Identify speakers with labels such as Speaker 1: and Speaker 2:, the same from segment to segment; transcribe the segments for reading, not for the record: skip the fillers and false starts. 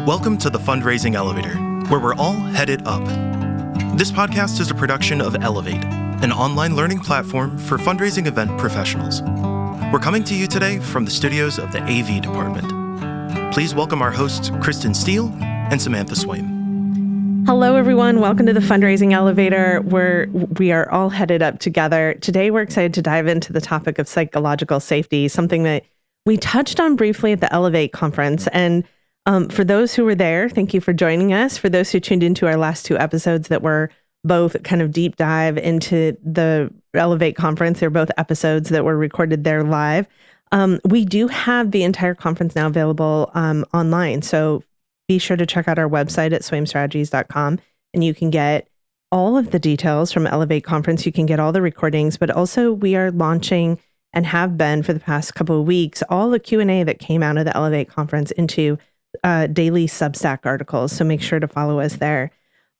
Speaker 1: Welcome to the Fundraising Elevator, where we're all headed up. This podcast is a production of Elevate, an online learning platform for fundraising event professionals. We're coming to you today from the studios of the AV department. Please welcome our hosts, Kristen Steele and Samantha Swaim.
Speaker 2: Hello, everyone. Welcome to the Fundraising Elevator, where we are all headed up together. Today, we're excited to dive into the topic of psychological safety, something that we touched on briefly at the Elevate conference. And for those who were there, thank you for joining us. For those who tuned into our last two episodes that were both kind of deep dive into the Elevate conference, they're both episodes that were recorded there live. We do have the entire conference now available online. So be sure to check out our website at swaimstrategies.com, and you can get all of the details from Elevate conference. You can get all the recordings, but also we are launching and have been for the past couple of weeks, all the Q&A that came out of the Elevate conference into daily Substack articles. So make sure to follow us there.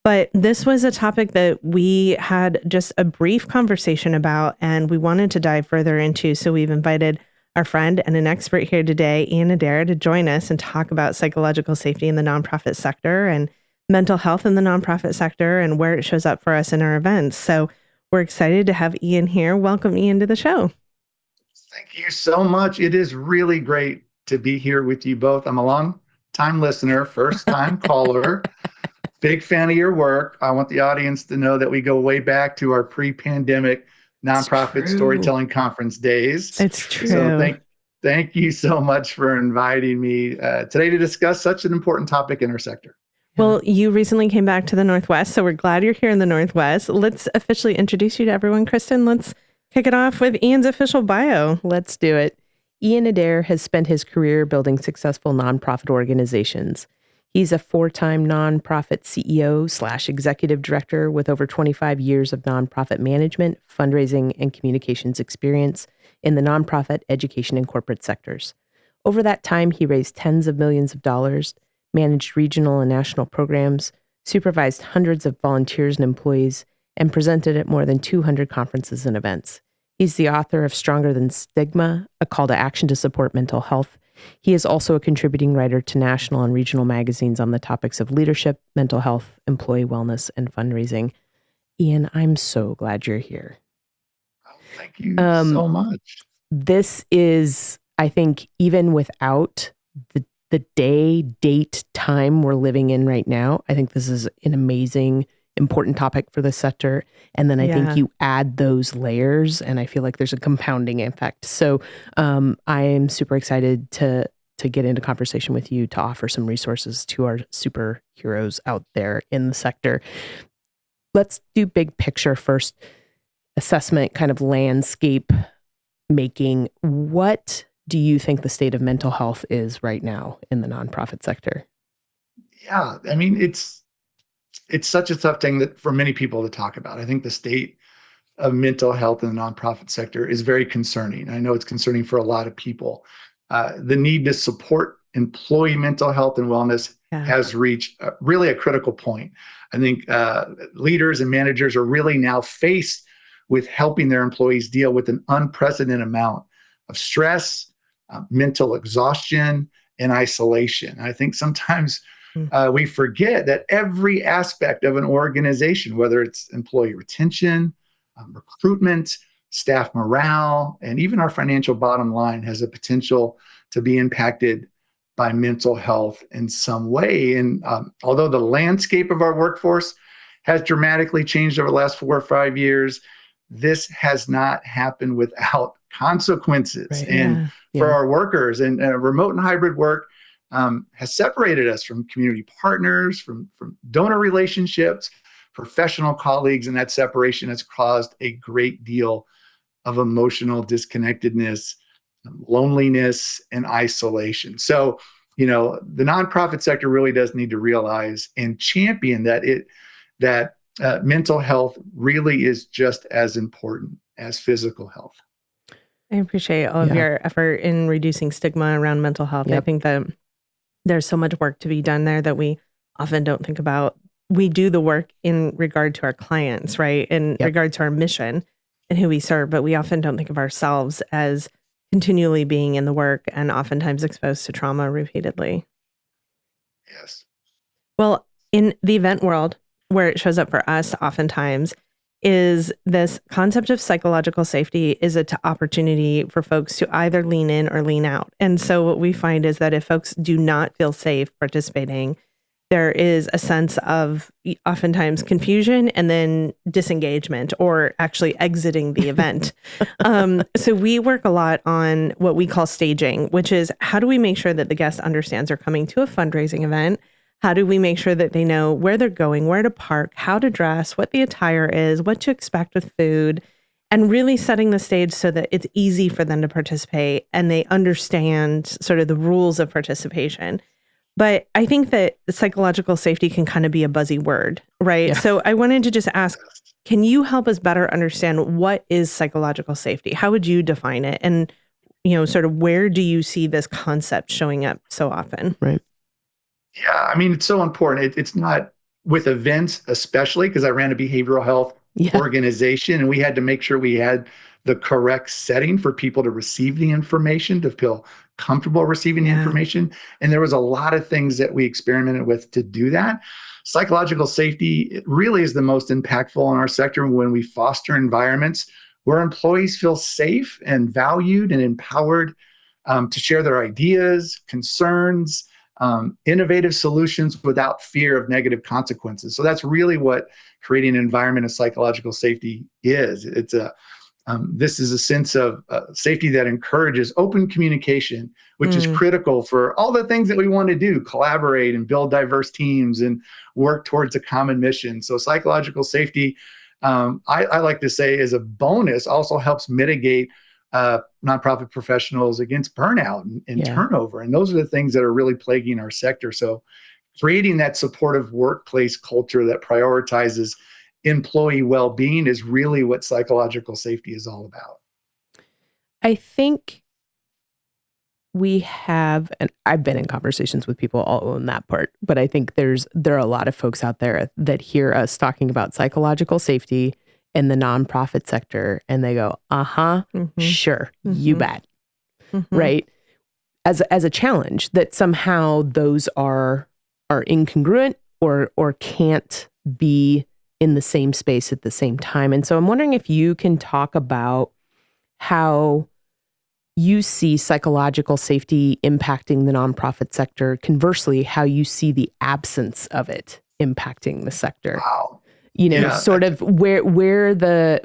Speaker 2: But this was a topic that we had just a brief conversation about, and we wanted to dive further into. So we've invited our friend and an expert here today, Ian Adair, to join us and talk about psychological safety in the nonprofit sector and mental health in the nonprofit sector and where it shows up for us in our events. So we're excited to have Ian here. Welcome, Ian, to the show.
Speaker 3: Thank you so much. It is really great to be here with you both. I'm a long-time listener, first-time caller, big fan of your work. I want the audience to know that we go way back to our pre-pandemic nonprofit storytelling conference days.
Speaker 2: It's true.
Speaker 3: So thank you so much for inviting me today to discuss such an important topic in our sector.
Speaker 2: Well, you recently came back to the Northwest, so we're glad you're here in the Northwest. Let's officially introduce you to everyone. Kristen, let's kick it off with Ian's official bio.
Speaker 4: Let's do it. Ian Adair has spent his career building successful nonprofit organizations. He's a 4-time nonprofit CEO/executive director with over 25 years of nonprofit management, fundraising, and communications experience in the nonprofit, education, and corporate sectors. Over that time, he raised tens of millions of dollars, managed regional and national programs, supervised hundreds of volunteers and employees, and presented at more than 200 conferences and events. He's the author of Stronger Than Stigma, a call to action to support mental health. He is also a contributing writer to national and regional magazines on the topics of leadership, mental health, employee wellness, and fundraising. Ian, I'm so glad you're here.
Speaker 3: Oh, thank you so much.
Speaker 4: This is, I think, even without the day, date, time we're living in right now, I think this is an amazing, important topic for the sector. And then I think you add those layers and I feel like there's a compounding effect. So I am super excited to get into conversation with you to offer some resources to our superheroes out there in the sector. Let's do big picture first. Assessment, kind of landscape making. What do you think the state of mental health is right now in the nonprofit sector?
Speaker 3: Yeah, I mean, it's such a tough thing that for many people to talk about. I think the state of mental health in the nonprofit sector is very concerning. I know it's concerning for a lot of people. The need to support employee mental health and wellness has reached really a critical point. I think leaders and managers are really now faced with helping their employees deal with an unprecedented amount of stress, mental exhaustion, and isolation. I think sometimes we forget that every aspect of an organization, whether it's employee retention, recruitment, staff morale, and even our financial bottom line has a potential to be impacted by mental health in some way. And although the landscape of our workforce has dramatically changed over the last 4 or 5 years, this has not happened without consequences. Right. And for our workers, and remote and hybrid work has separated us from community partners, from donor relationships, professional colleagues, and that separation has caused a great deal of emotional disconnectedness, loneliness, and isolation. So, the nonprofit sector really does need to realize and champion that mental health really is just as important as physical health.
Speaker 2: I appreciate all of your effort in reducing stigma around mental health. I think that there's so much work to be done there that we often don't think about. We do the work in regard to our clients, right? In regard to our mission and who we serve, but we often don't think of ourselves as continually being in the work and oftentimes exposed to trauma repeatedly.
Speaker 3: Yes.
Speaker 2: Well, in the event world, where it shows up for us oftentimes is this concept of psychological safety is an opportunity for folks to either lean in or lean out. And so what we find is that if folks do not feel safe participating, there is a sense of oftentimes confusion and then disengagement or actually exiting the event. So we work a lot on what we call staging, which is how do we make sure that the guest understands they're coming to a fundraising event? How do we make sure that they know where they're going, where to park, how to dress, what the attire is, what to expect with food, and really setting the stage so that it's easy for them to participate and they understand sort of the rules of participation. But I think that psychological safety can kind of be a buzzy word, right?
Speaker 4: Yeah.
Speaker 2: So I wanted to just ask, can you help us better understand what is psychological safety? How would you define it? And, sort of where do you see this concept showing up so often?
Speaker 4: Right.
Speaker 3: Yeah, I mean, it's so important. It's not with events, especially because I ran a behavioral health organization and we had to make sure we had the correct setting for people to receive the information, to feel comfortable receiving the information. And there was a lot of things that we experimented with to do that. Psychological safety really is the most impactful in our sector when we foster environments where employees feel safe and valued and empowered to share their ideas, concerns, innovative solutions without fear of negative consequences. So that's really what creating an environment of psychological safety is. This is a sense of safety that encourages open communication, which is critical for all the things that we want to do, collaborate and build diverse teams and work towards a common mission. So psychological safety, I like to say, as a bonus, also helps mitigate nonprofit professionals against burnout and turnover. And those are the things that are really plaguing our sector. So creating that supportive workplace culture that prioritizes employee well-being is really what psychological safety is all about.
Speaker 4: I think we have, and I've been in conversations with people all on that part, but I think there are a lot of folks out there that hear us talking about psychological safety in the nonprofit sector and they go, sure, you bet. Right? As a challenge that somehow those are incongruent or can't be in the same space at the same time. And so I'm wondering if you can talk about how you see psychological safety impacting the nonprofit sector. Conversely, how you see the absence of it impacting the sector.
Speaker 3: Wow.
Speaker 4: Sort of where the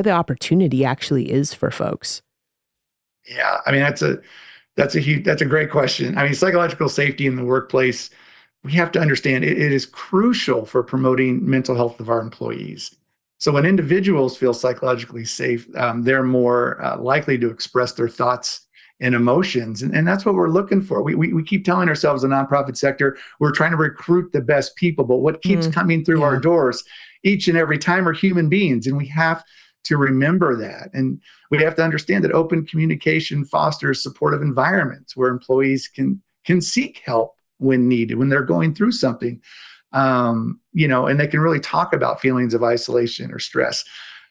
Speaker 4: opportunity actually is for folks.
Speaker 3: Yeah, I mean that's a great question. I mean, psychological safety in the workplace, we have to understand it is crucial for promoting mental health of our employees. So when individuals feel psychologically safe, they're more likely to express their thoughts and emotions. And that's what we're looking for. We keep telling ourselves, the nonprofit sector, we're trying to recruit the best people, but what keeps coming through our doors each and every time are human beings. And we have to remember that. And we have to understand that open communication fosters supportive environments where employees can seek help when needed, when they're going through something, and they can really talk about feelings of isolation or stress.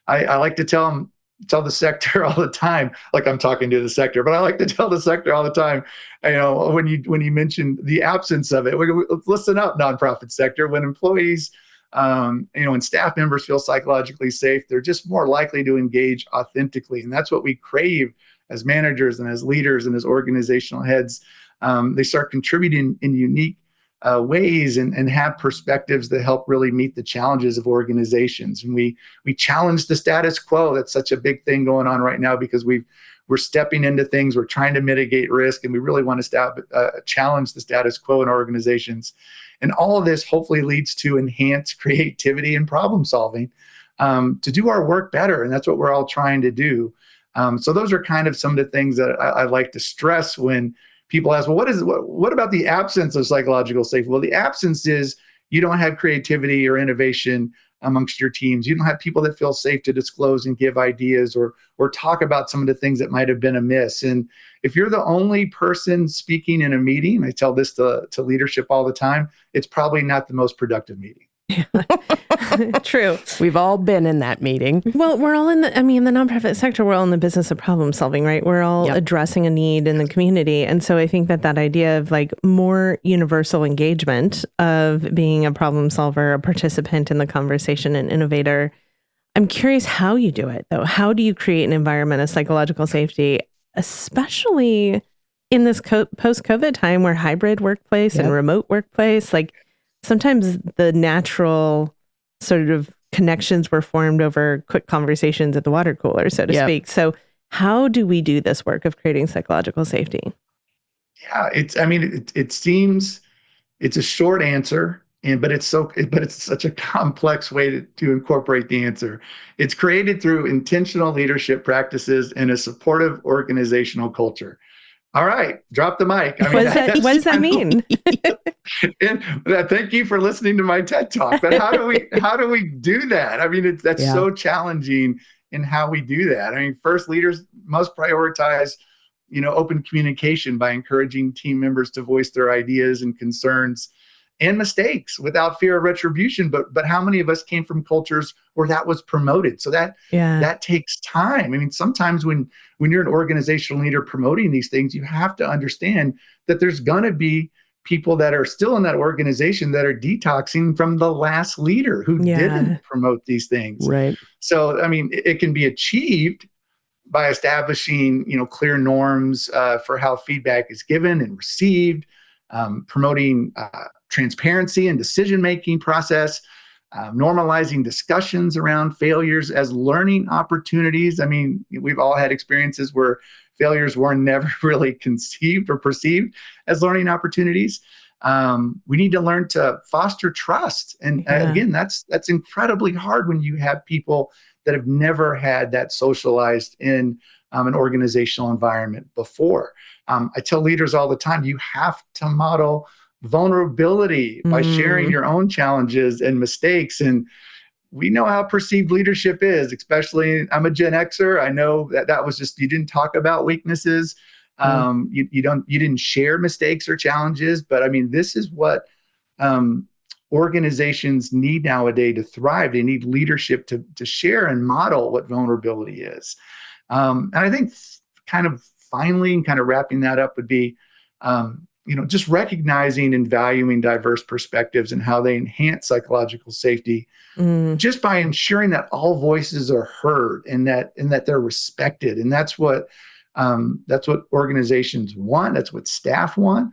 Speaker 3: I like to tell the sector all the time, like I'm talking to the sector, but I like to tell the sector all the time, when you mention the absence of it, listen up, nonprofit sector. When employees, and staff members feel psychologically safe, they're just more likely to engage authentically. And that's what we crave as managers and as leaders and as organizational heads. They start contributing in unique ways and have perspectives that help really meet the challenges of organizations. And we challenge the status quo. That's such a big thing going on right now because we're stepping into things. We're trying to mitigate risk, and we really want to challenge the status quo in organizations. And all of this hopefully leads to enhanced creativity and problem solving to do our work better. And that's what we're all trying to do. So those are kind of some of the things that I like to stress when people ask, well, what about the absence of psychological safety? Well, the absence is you don't have creativity or innovation amongst your teams. You don't have people that feel safe to disclose and give ideas or talk about some of the things that might have been amiss. And if you're the only person speaking in a meeting, I tell this to leadership all the time, it's probably not the most productive meeting.
Speaker 2: True.
Speaker 4: We've all been in that meeting.
Speaker 2: Well, we're all in the nonprofit sector, we're all in the business of problem solving, right? We're all addressing a need in the community. And so I think that idea of like more universal engagement of being a problem solver, a participant in the conversation, an innovator. I'm curious how you do it though. How do you create an environment of psychological safety, especially in this post-COVID time where hybrid workplace and remote workplace, like sometimes the natural sort of connections were formed over quick conversations at the water cooler, so to speak. So how do we do this work of creating psychological safety?
Speaker 3: Yeah, it seems it's a short answer, but it's such a complex way to incorporate the answer. It's created through intentional leadership practices and a supportive organizational culture. All right, drop the mic.
Speaker 2: What does that mean?
Speaker 3: And thank you for listening to my TED Talk. But how do we do that? I mean, that's so challenging in how we do that. I mean, first, leaders must prioritize, open communication by encouraging team members to voice their ideas and concerns and mistakes without fear of retribution. But how many of us came from cultures where that was promoted? So that takes time. I mean, sometimes when you're an organizational leader promoting these things, you have to understand that there's going to be people that are still in that organization that are detoxing from the last leader who didn't promote these things.
Speaker 4: Right.
Speaker 3: So, I mean, it can be achieved by establishing, clear norms for how feedback is given and received, promoting transparency and decision-making process, normalizing discussions around failures as learning opportunities. I mean, we've all had experiences where failures were never really conceived or perceived as learning opportunities. We need to learn to foster trust. And again, that's incredibly hard when you have people that have never had that socialized in an organizational environment before. I tell leaders all the time, you have to model vulnerability by sharing your own challenges and mistakes. And we know how perceived leadership is, especially I'm a Gen Xer. I know that was just, you didn't talk about weaknesses. You didn't share mistakes or challenges, but I mean, this is what organizations need nowadays to thrive. They need leadership to share and model what vulnerability is. And I think kind of finally, and kind of wrapping that up would be, just recognizing and valuing diverse perspectives and how they enhance psychological safety, just by ensuring that all voices are heard and that they're respected. And that's what organizations want. That's what staff want.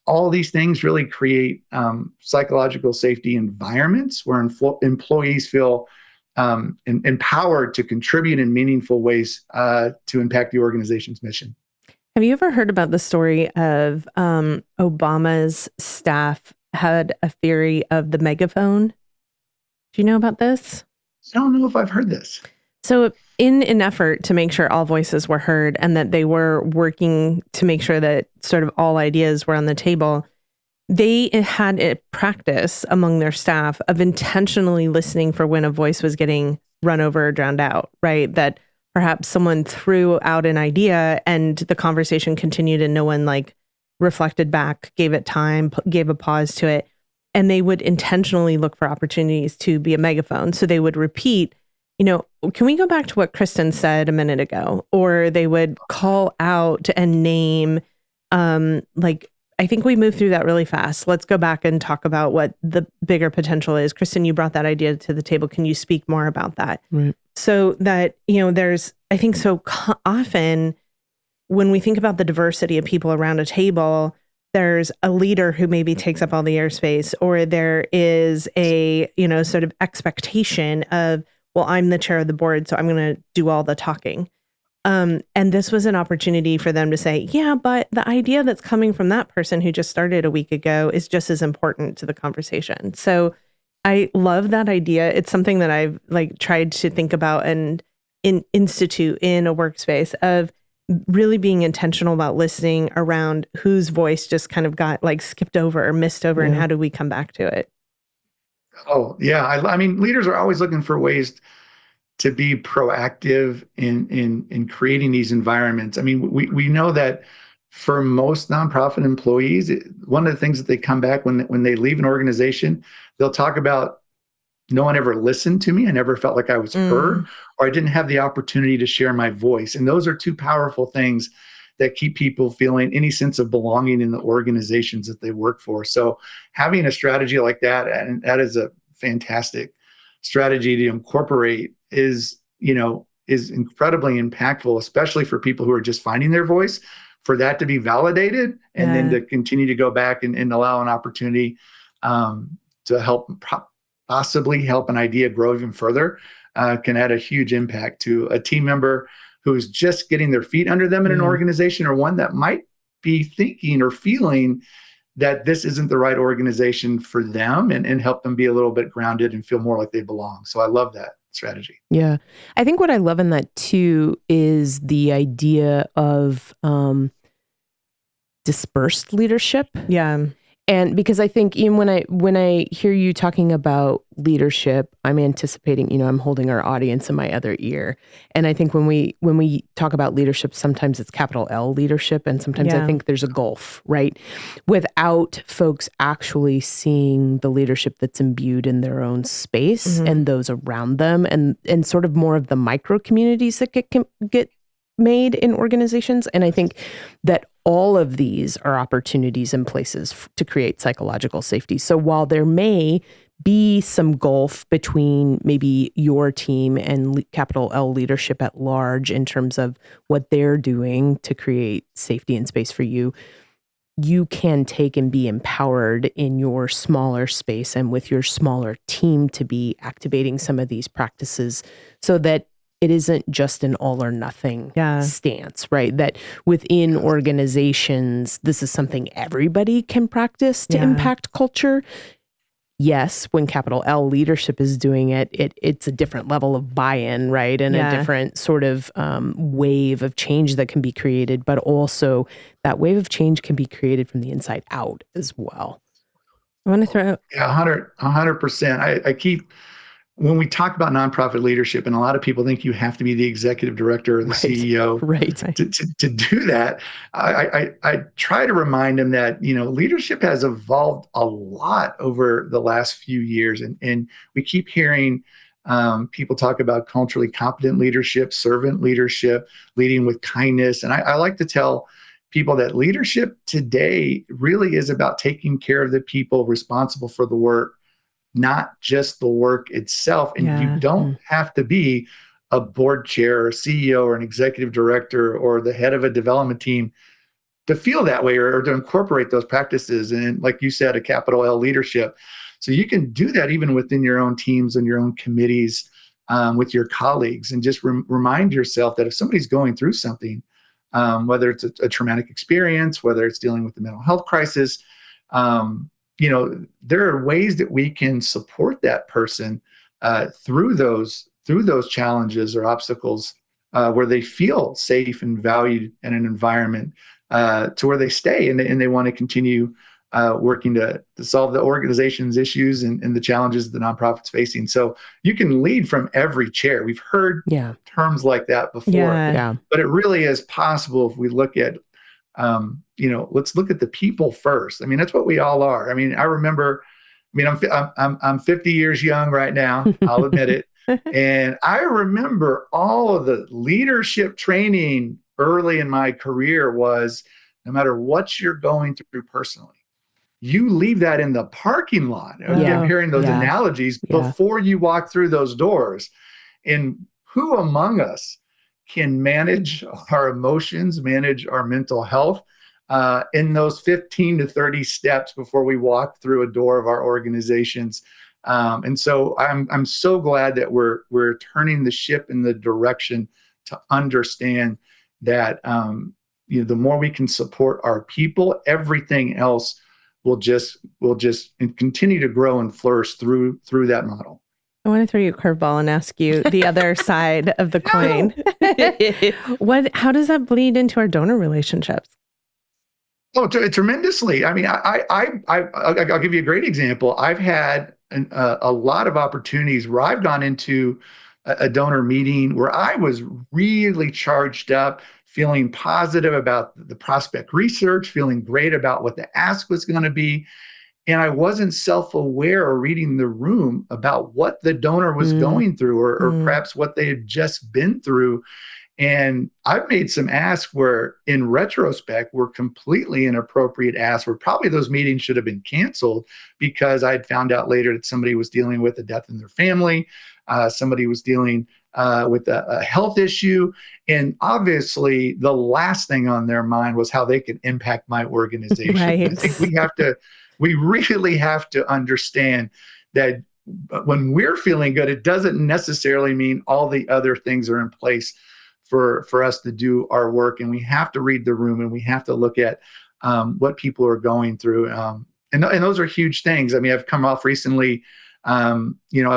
Speaker 3: All these things really create psychological safety environments where employees feel empowered to contribute in meaningful ways to impact the organization's mission.
Speaker 2: Have you ever heard about the story of Obama's staff had a theory of the megaphone? Do you know about this?
Speaker 3: I don't know if I've heard this.
Speaker 2: So in an effort to make sure all voices were heard and that they were working to make sure that sort of all ideas were on the table, they had a practice among their staff of intentionally listening for when a voice was getting run over or drowned out, right? That perhaps someone threw out an idea and the conversation continued and no one reflected back, gave it time, gave a pause to it. And they would intentionally look for opportunities to be a megaphone. So they would repeat, can we go back to what Kristen said a minute ago? Or they would call out and name, I think we moved through that really fast. Let's go back and talk about what the bigger potential is. Kristen, you brought that idea to the table. Can you speak more about that?
Speaker 4: Right.
Speaker 2: So that, there's, I think so often when we think about the diversity of people around a table, there's a leader who maybe takes up all the airspace, or there is a, sort of expectation of, well, I'm the chair of the board, so I'm going to do all the talking. And this was an opportunity for them to say, yeah, but the idea that's coming from that person who just started a week ago is just as important to the conversation. So I love that idea. It's something that I've tried to think about and institute in a workspace of really being intentional about listening around whose voice just kind of got skipped over or missed over, and how do we come back to it?
Speaker 3: Oh, yeah. I mean, leaders are always looking for ways to be proactive in creating these environments. I mean, we know that for most nonprofit employees, one of the things that they come back when they leave an organization, they'll talk about no one ever listened to me. I never felt like I was heard, or I didn't have the opportunity to share my voice. And those are two powerful things that keep people feeling any sense of belonging in the organizations that they work for. So having a strategy like that, and that is a fantastic strategy to incorporate, is incredibly impactful, especially for people who are just finding their voice, for that to be validated and then to continue to go back and allow an opportunity to help possibly help an idea grow even further, can add a huge impact to a team member who's just getting their feet under them in an organization, or one that might be thinking or feeling that this isn't the right organization for them, and help them be a little bit grounded and feel more like they belong. So I love that strategy.
Speaker 4: Yeah. I think what I love in that too is the idea of dispersed leadership.
Speaker 2: Yeah.
Speaker 4: And because I think, Ian, when I hear you talking about leadership, I'm anticipating, I'm holding our audience in my other ear. And I think when we talk about leadership, sometimes it's capital L leadership, and sometimes I think there's a gulf, right? Without folks actually seeing the leadership that's imbued in their own space and those around them, and sort of more of the micro communities that get made in organizations. And I think that all of these are opportunities and places to create psychological safety. So while there may be some gulf between maybe your team and capital L leadership at large in terms of what they're doing to create safety and space for you, you can take and be empowered in your smaller space and with your smaller team to be activating some of these practices, so that it isn't just an all or nothing stance, right? That within organizations, this is something everybody can practice to impact culture. Yes, when capital L leadership is doing it, it's a different level of buy-in, right? And a different sort of wave of change that can be created, but also that wave of change can be created from the inside out as well.
Speaker 2: I want to throw...
Speaker 3: Yeah, 100%. I keep... When we talk about nonprofit leadership, and a lot of people think you have to be the executive director or the CEO to do that, I try to remind them that, leadership has evolved a lot over the last few years. And we keep hearing people talk about culturally competent leadership, servant leadership, leading with kindness. And I like to tell people that leadership today really is about taking care of the people responsible for the work, not just the work itself. And you don't have to be a board chair or CEO or an executive director or the head of a development team to feel that way, or to incorporate those practices. And like you said, a capital L leadership. So you can do that even within your own teams and your own committees, with your colleagues, and just remind yourself that if somebody's going through something, whether it's a traumatic experience, whether it's dealing with the mental health crisis, there are ways that we can support that person through those challenges or obstacles, where they feel safe and valued in an environment, to where they stay and they want to continue working to solve the organization's issues and the challenges the nonprofit's facing. So you can lead from every chair. We've heard terms like that before, but it really is possible if we look at let's look at the people first. I mean, that's what we all are. I mean, I'm 50 years young right now, I'll admit it. And I remember all of the leadership training early in my career was, no matter what you're going through personally, you leave that in the parking lot. I'm hearing those analogies before you walk through those doors. And who among us can manage our emotions, manage our mental health in those 15 to 30 steps before we walk through a door of our organizations? And so I'm so glad that we're turning the ship in the direction to understand that the more we can support our people, everything else will just continue to grow and flourish through that model.
Speaker 2: I want to throw you a curveball and ask you the other side of the coin. How does that bleed into our donor relationships?
Speaker 3: Oh, tremendously. I mean, I'll give you a great example. I've had a lot of opportunities where I've gone into a donor meeting where I was really charged up, feeling positive about the prospect research, feeling great about what the ask was going to be. And I wasn't self-aware or reading the room about what the donor was going through, or perhaps what they had just been through. And I've made some asks where, in retrospect, were completely inappropriate asks, where probably those meetings should have been canceled, because I'd found out later that somebody was dealing with a death in their family, somebody was dealing with a health issue, and obviously the last thing on their mind was how they could impact my organization.
Speaker 2: Right.
Speaker 3: I think we really have to understand that when we're feeling good, it doesn't necessarily mean all the other things are in place for us to do our work. And we have to read the room, and we have to look at what people are going through. And those are huge things. I mean, I've come off recently, I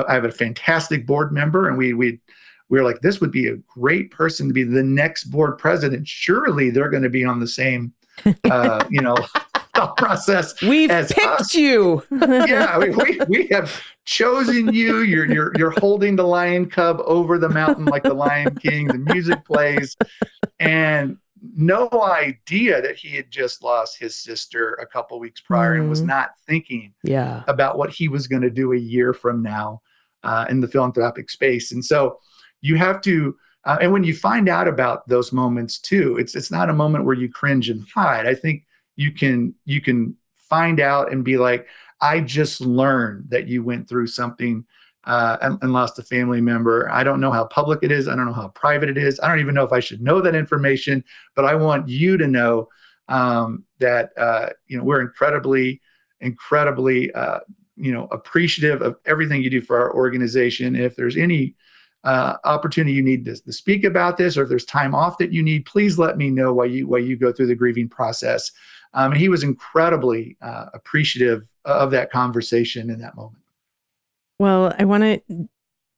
Speaker 3: have a fantastic board member, and we were like, this would be a great person to be the next board president. Surely they're going to be on the same, thought process.
Speaker 4: We've
Speaker 3: as
Speaker 4: picked
Speaker 3: us.
Speaker 4: you.
Speaker 3: Yeah, we have chosen you. You're holding the lion cub over the mountain like the Lion King. The music plays, and no idea that he had just lost his sister a couple weeks prior, and was not thinking about what he was going to do a year from now in the philanthropic space. And so you have to. And when you find out about those moments too, it's not a moment where you cringe and hide. I think you can find out and be like, I just learned that you went through something and lost a family member. I don't know how public it is. I don't know how private it is. I don't even know if I should know that information, but I want you to know that we're incredibly appreciative of everything you do for our organization. If there's any opportunity you need to speak about this, or if there's time off that you need, please let me know while you go through the grieving process. And he was incredibly appreciative of that conversation in that moment.
Speaker 2: Well, I want to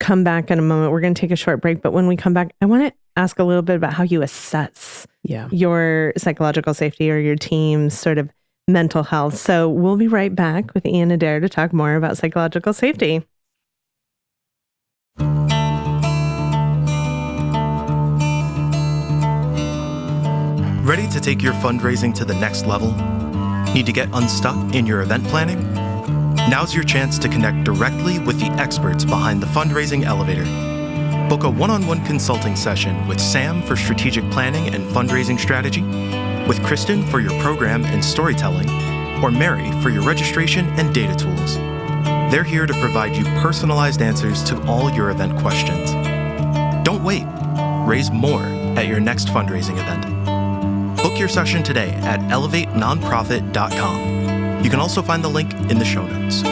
Speaker 2: come back in a moment. We're going to take a short break, but when we come back, I want to ask a little bit about how you assess your psychological safety, or your team's sort of mental health. So we'll be right back with Ian Adair to talk more about psychological safety.
Speaker 1: Ready to take your fundraising to the next level? Need to get unstuck in your event planning? Now's your chance to connect directly with the experts behind the Fundraising Elevator. Book a one-on-one consulting session with Sam for strategic planning and fundraising strategy, with Kristen for your program and storytelling, or Mary for your registration and data tools. They're here to provide you personalized answers to all your event questions. Don't wait. Raise more at your next fundraising event. Book your session today at elevatenonprofit.com. You can also find the link in the show notes.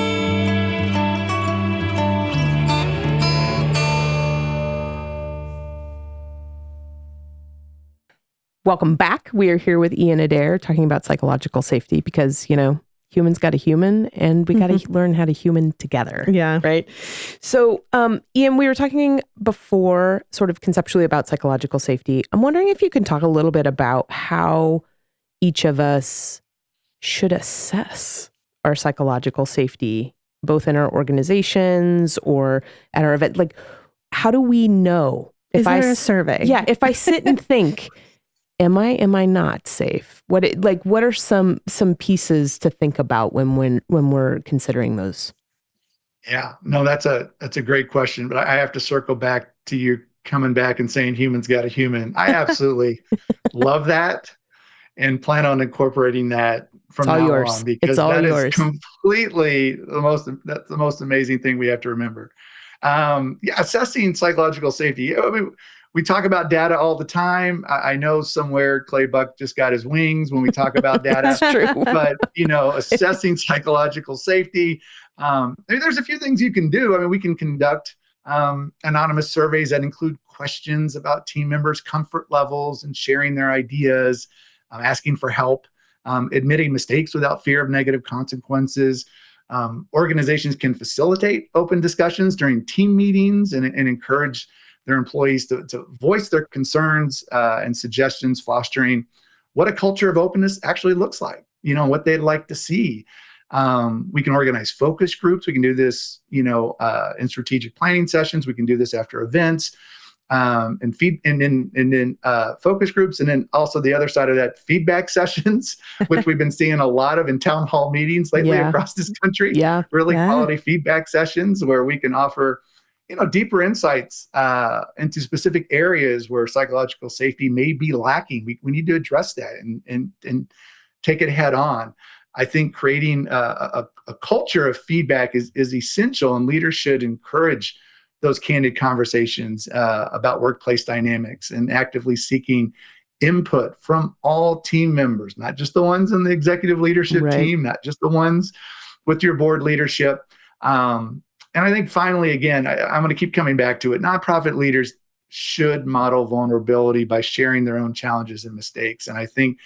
Speaker 4: Welcome back. We are here with Ian Adair talking about psychological safety, because, humans got a human, and we got to learn how to human together.
Speaker 2: Yeah.
Speaker 4: Right. So, Ian, we were talking before sort of conceptually about psychological safety. I'm wondering if you can talk a little bit about how each of us should assess our psychological safety, both in our organizations or at our event. Like, how do we know?
Speaker 2: Is there a survey?
Speaker 4: Yeah. If I sit and think, am I not safe? What are some pieces to think about when we're considering those?
Speaker 3: Yeah, no, that's a great question, but I have to circle back to you coming back and saying humans got a human. I absolutely love that, and plan on incorporating that from now on, because that is completely the most amazing thing we have to remember. Assessing psychological safety. I mean, we talk about data all the time. I know somewhere Clay Buck just got his wings when we talk about data.
Speaker 4: That's true.
Speaker 3: But, assessing psychological safety, there's a few things you can do. I mean, we can conduct anonymous surveys that include questions about team members' comfort levels and sharing their ideas, asking for help, admitting mistakes without fear of negative consequences. Organizations can facilitate open discussions during team meetings and encourage their employees to voice their concerns and suggestions, fostering what a culture of openness actually looks like, what they'd like to see. We can organize focus groups. We can do this, in strategic planning sessions. We can do this after events. then focus groups, and then also the other side of that, feedback sessions, which we've been seeing a lot of in town hall meetings lately across this country. Really quality feedback sessions where we can offer, deeper insights into specific areas where psychological safety may be lacking. We need to address that and take it head on. I think creating a culture of feedback is essential, and leaders should encourage those candid conversations about workplace dynamics and actively seeking input from all team members, not just the ones in the executive leadership team, not just the ones with your board leadership. And I think finally, again, I'm going to keep coming back to it. Nonprofit leaders should model vulnerability by sharing their own challenges and mistakes. And I think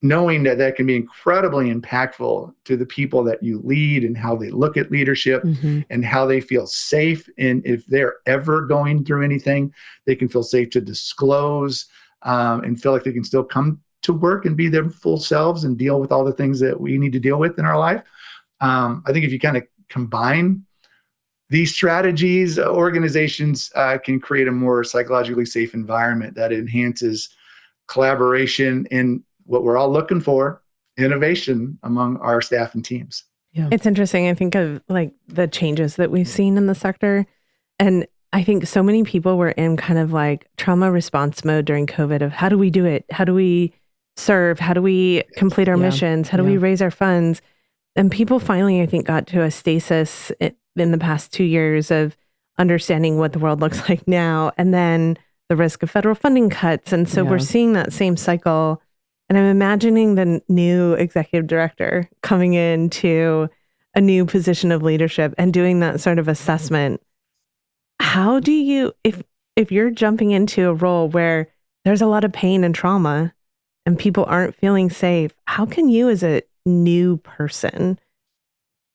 Speaker 3: knowing that can be incredibly impactful to the people that you lead and how they look at leadership and how they feel safe. And if they're ever going through anything, they can feel safe to disclose and feel like they can still come to work and be their full selves and deal with all the things that we need to deal with in our life. I think if you kind of combine these strategies, organizations can create a more psychologically safe environment that enhances collaboration and what we're all looking for, innovation among our staff and teams.
Speaker 2: Yeah. It's interesting. I think of like the changes that we've seen in the sector. And I think so many people were in kind of like trauma response mode during COVID of how do we do it? How do we serve? How do we complete our missions? How do we raise our funds? And people finally, I think, got to a stasis in the past 2 years of understanding what the world looks like now, and then the risk of federal funding cuts. And so we're seeing that same cycle. And I'm imagining the new executive director coming into a new position of leadership and doing that sort of assessment. How do you, if you're jumping into a role where there's a lot of pain and trauma and people aren't feeling safe, how can you as a new person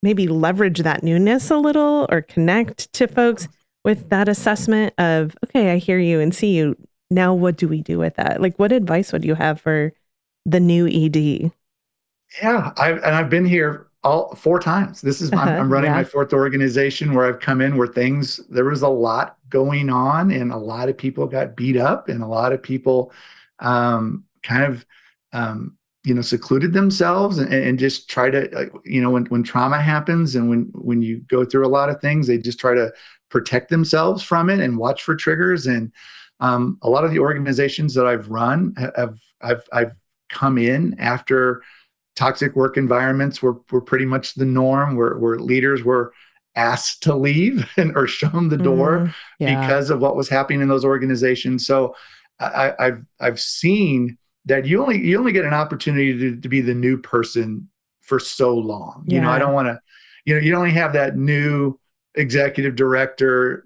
Speaker 2: maybe leverage that newness a little or connect to folks with that assessment of, okay, I hear you and see you. Now, what do we do with that? Like, what advice would you have for the new ED?
Speaker 3: Yeah, I've been here all 4 times. This is I'm running my 4th organization where I've come in where there was a lot going on and a lot of people got beat up and a lot of people secluded themselves and just try to, when trauma happens and when you go through a lot of things, they just try to protect themselves from it and watch for triggers. And a lot of the organizations that I've run I've come in after toxic work environments were pretty much the norm, where leaders were asked to leave or shown the door because of what was happening in those organizations. So I've seen that you only get an opportunity to be the new person for so long. I don't want to, you only have that new executive director,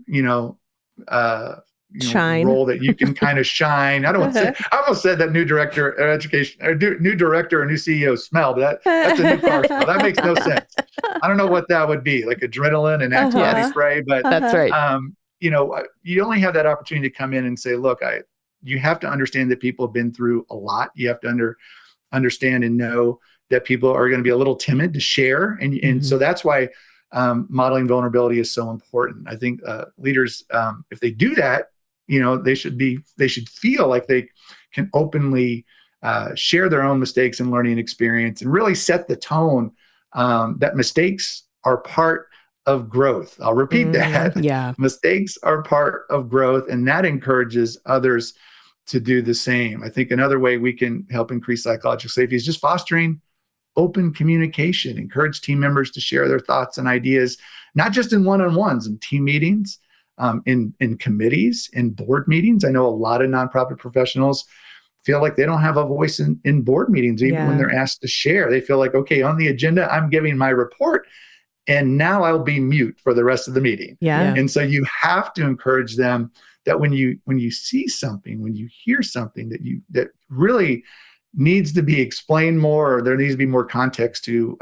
Speaker 2: shine
Speaker 3: role that you can kind of shine. I don't want to say, I almost said that new director of education or new director or new CEO smell, but that's a new car smell. That makes no sense. I don't know what that would be, like adrenaline and antibody spray, but
Speaker 4: that's right.
Speaker 3: You only have that opportunity to come in and say, look, you have to understand that people have been through a lot. You have to understand and know that people are going to be a little timid to share. And so that's why modeling vulnerability is so important. I think leaders, if they do that, they should feel like they can openly share their own mistakes and learning experience and really set the tone that mistakes are part of growth. I'll repeat that.
Speaker 4: Yeah.
Speaker 3: Mistakes are part of growth, and that encourages others to do the same. I think another way we can help increase psychological safety is just fostering open communication. Encourage team members to share their thoughts and ideas, not just in one-on-ones, in team meetings, in committees, in board meetings. I know a lot of nonprofit professionals feel like they don't have a voice in board meetings, even when they're asked to share. They feel like, okay, on the agenda, I'm giving my report, and now I'll be mute for the rest of the meeting. And so you have to encourage them that when you see something, when you hear something that really needs to be explained more, or there needs to be more context to,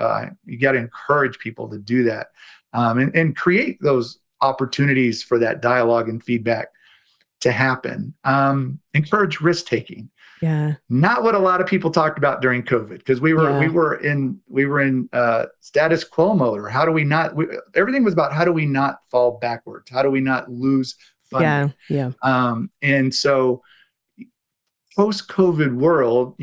Speaker 3: you got to encourage people to do that, and create those opportunities for that dialogue and feedback to happen. Encourage risk taking. Not what a lot of people talked about during COVID, because we were in status quo mode, or everything was about how do we not fall backwards? How do we not lose funding.
Speaker 4: Yeah.
Speaker 3: And so post-COVID world,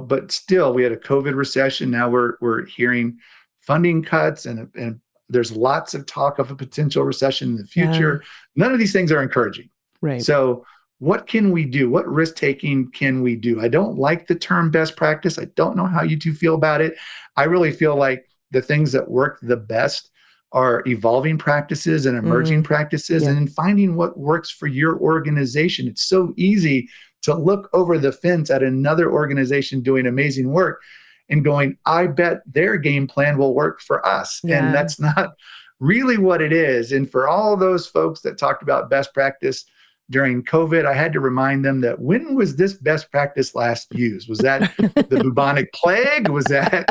Speaker 3: but still we had a COVID recession. Now we're hearing funding cuts and there's lots of talk of a potential recession in the future. None of these things are encouraging.
Speaker 4: Right.
Speaker 3: So what can we do? What risk-taking can we do? I don't like the term best practice. I don't know how you two feel about it. I really feel like the things that work the best are evolving practices and emerging practices, and then finding what works for your organization. It's so easy to look over the fence at another organization doing amazing work and going, I bet their game plan will work for us.
Speaker 2: Yeah.
Speaker 3: And that's not really what it is. And for all those folks that talked about best practice during COVID, I had to remind them that when was this best practice last used? Was that the bubonic plague? Was that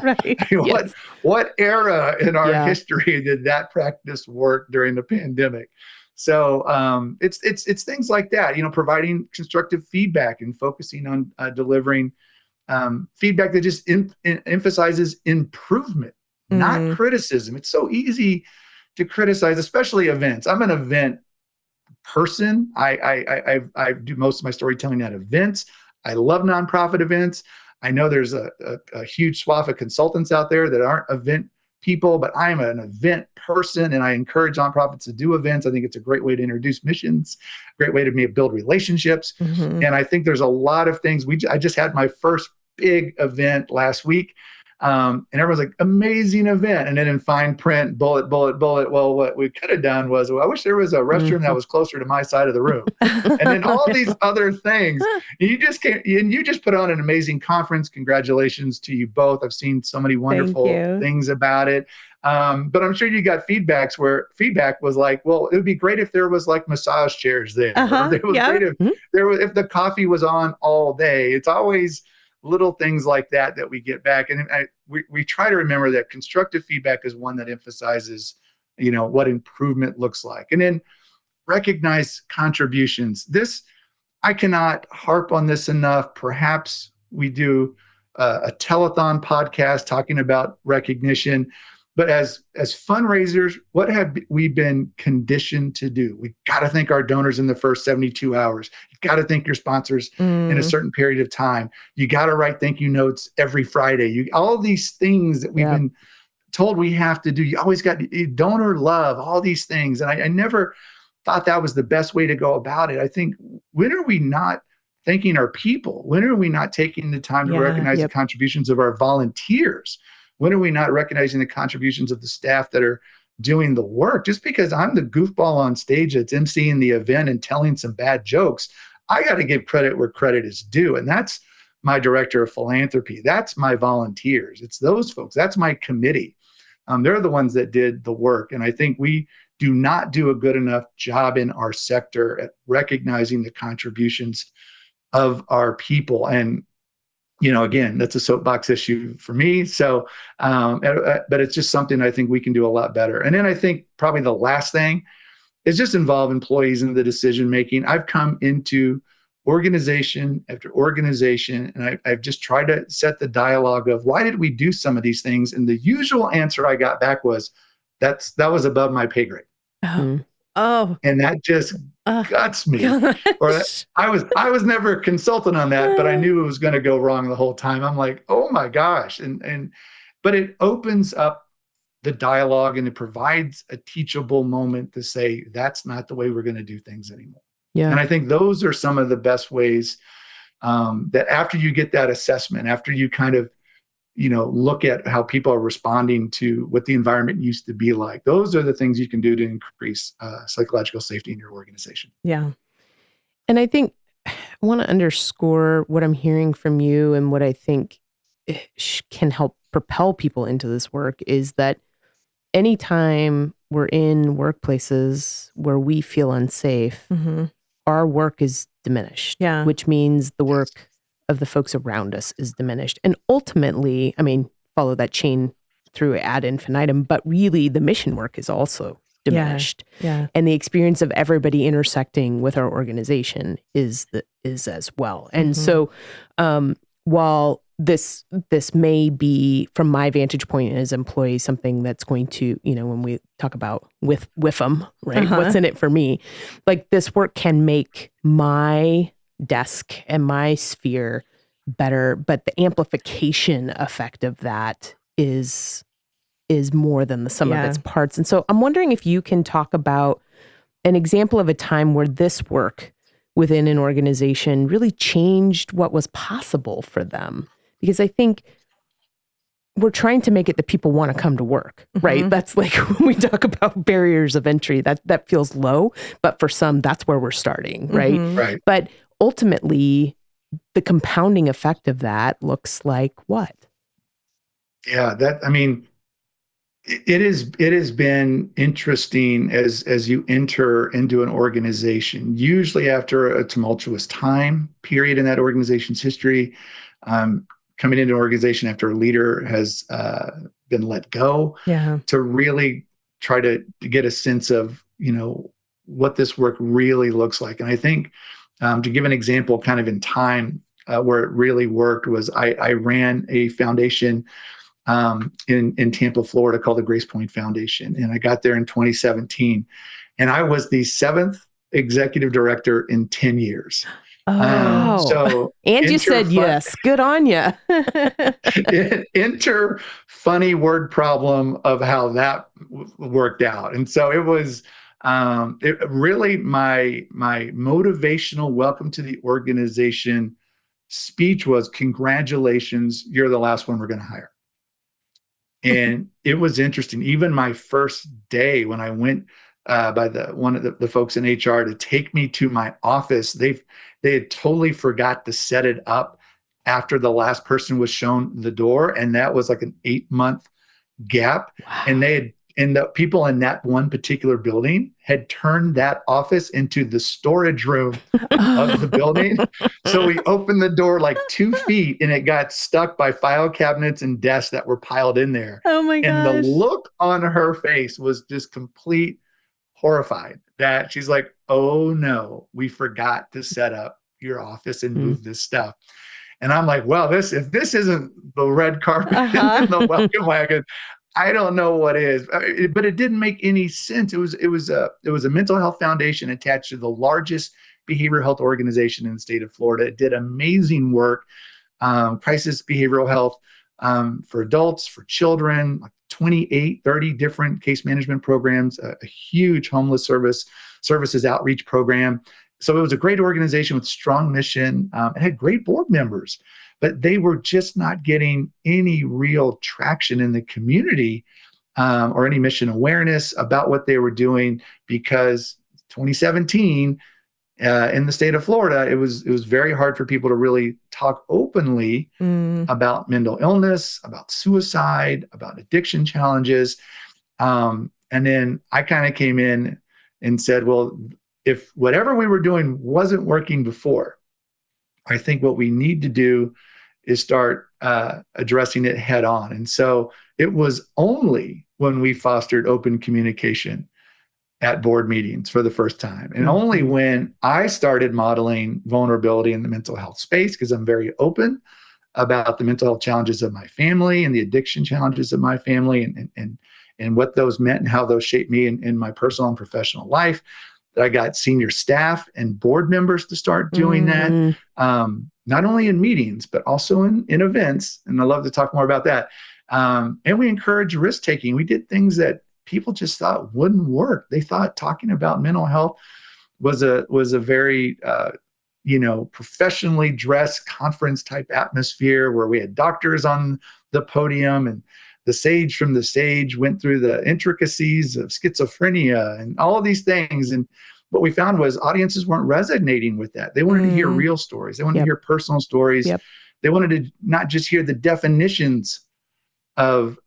Speaker 3: what era in our history did that practice work during the pandemic? So it's things like that, providing constructive feedback and focusing on delivering feedback that just emphasizes improvement, not criticism. It's so easy to criticize, especially events. I'm an event person. I do most of my storytelling at events. I love nonprofit events. I know there's a huge swath of consultants out there that aren't event people, but I'm an event person and I encourage nonprofits to do events. I think it's a great way to introduce missions, great way to build relationships. And I think there's a lot of things. I just had my first big event last week. And everyone's like, amazing event. And then in fine print, bullet. Well, what we could have done was, I wish there was a restroom that was closer to my side of the room. And then all these other things. You just put on an amazing conference. Congratulations to you both. I've seen so many wonderful things about it. But I'm sure you got feedback was like, well, it would be great if there was like massage chairs there. Or it was great if the coffee was on all day. It's always little things like that we get back. And we try to remember that constructive feedback is one that emphasizes, what improvement looks like. And then recognize contributions. I cannot harp on this enough. Perhaps we do a telethon podcast talking about recognition. But as fundraisers, what have we been conditioned to do? We got to thank our donors in the first 72 hours. You got to thank your sponsors in a certain period of time. You got to write thank you notes every Friday. All these things that we've been told we have to do. You always got donor love, all these things. And I never thought that was the best way to go about it. I think, when are we not thanking our people? When are we not taking the time to recognize the contributions of our volunteers? When are we not recognizing the contributions of the staff that are doing the work? Just because I'm the goofball on stage that's emceeing the event and telling some bad jokes, I got to give credit where credit is due. And that's my director of philanthropy. That's my volunteers. It's those folks. That's my committee. They're the ones that did the work. And I think we do not do a good enough job in our sector at recognizing the contributions of our people. And again, that's a soapbox issue for me. So, but it's just something I think we can do a lot better. And then I think probably the last thing is just involve employees in the decision-making. I've come into organization after organization, and I've just tried to set the dialogue of why did we do some of these things? And the usual answer I got back was, that was above my pay grade.
Speaker 2: Oh.
Speaker 3: And that just guts me. Or I was never a consultant on that, but I knew it was going to go wrong the whole time. I'm like, oh my gosh. But it opens up the dialogue and it provides a teachable moment to say, that's not the way we're going to do things anymore. Yeah. And I think those are some of the best ways that after you get that assessment, after you kind of look at how people are responding to what the environment used to be like. Those are the things you can do to increase psychological safety in your organization.
Speaker 4: Yeah. And I think I want to underscore what I'm hearing from you and what I think can help propel people into this work is that anytime we're in workplaces where we feel unsafe, our work is diminished, which means the work of the folks around us is diminished. And ultimately, follow that chain through ad infinitum, but really the mission work is also diminished.
Speaker 2: Yeah.
Speaker 4: And the experience of everybody intersecting with our organization is as well. And so while this may be, from my vantage point as employees, something that's going to, when we talk about with them, right? What's in it for me? Like, this work can make my desk and my sphere better, but the amplification effect of that is more than the sum of its parts. And so I'm wondering if you can talk about an example of a time where this work within an organization really changed what was possible for them. Because I think we're trying to make it that people want to come to work, right? That's like when we talk about barriers of entry, that feels low, but for some, that's where we're starting, right?
Speaker 3: Right.
Speaker 4: But ultimately, the compounding effect of that looks like what?
Speaker 3: Yeah, it has been interesting as you enter into an organization, usually after a tumultuous time period in that organization's history, coming into an organization after a leader has been let go, to really try to get a sense of, what this work really looks like. And I think to give an example kind of in time where it really worked was I ran a foundation in Tampa, Florida, called the Grace Point Foundation. And I got there in 2017. And I was the 7th executive director in 10 years.
Speaker 4: So and you said yes. Good on you.
Speaker 3: Enter funny word problem of how that worked out. And so it was really my motivational welcome to the organization speech was, congratulations, you're the last one we're going to hire. And it was interesting. Even my first day when I went by one of the folks in HR to take me to my office, they had totally forgot to set it up after the last person was shown the door, and that was like an 8-month gap. Wow. And the people in that one particular building had turned that office into the storage room of the building. So we opened the door like 2 feet and it got stuck by file cabinets and desks that were piled in there.
Speaker 2: Oh my gosh.
Speaker 3: And the look on her face was just complete horrified that she's like, oh no, we forgot to set up your office and move this stuff. And I'm like, well, if this isn't the red carpet and the welcome wagon, I don't know what is. But it didn't make any sense. It was a mental health foundation attached to the largest behavioral health organization in the state of Florida. It did amazing work, crisis behavioral health for adults, for children, like 30 different case management programs, a huge homeless services outreach program. So it was a great organization with strong mission. It had great board members, but they were just not getting any real traction in the community or any mission awareness about what they were doing, because 2017 in the state of Florida, it was very hard for people to really talk openly about mental illness, about suicide, about addiction challenges. And then I kind of came in and said, well, if whatever we were doing wasn't working before, I think what we need to do is start addressing it head on. And so it was only when we fostered open communication at board meetings for the first time, and only when I started modeling vulnerability in the mental health space, because I'm very open about the mental health challenges of my family and the addiction challenges of my family, and what those meant and how those shaped me in my personal and professional life, that I got senior staff and board members to start doing that, not only in meetings, but also in events. And I'd love to talk more about that. And we encourage risk taking. We did things that people just thought wouldn't work. They thought talking about mental health was a very professionally dressed conference type atmosphere where we had doctors on the podium, and the sage from the stage went through the intricacies of schizophrenia and all of these things. And what we found was audiences weren't resonating with that. They wanted to hear real stories. They wanted to hear personal stories. They wanted to not just hear the definitions of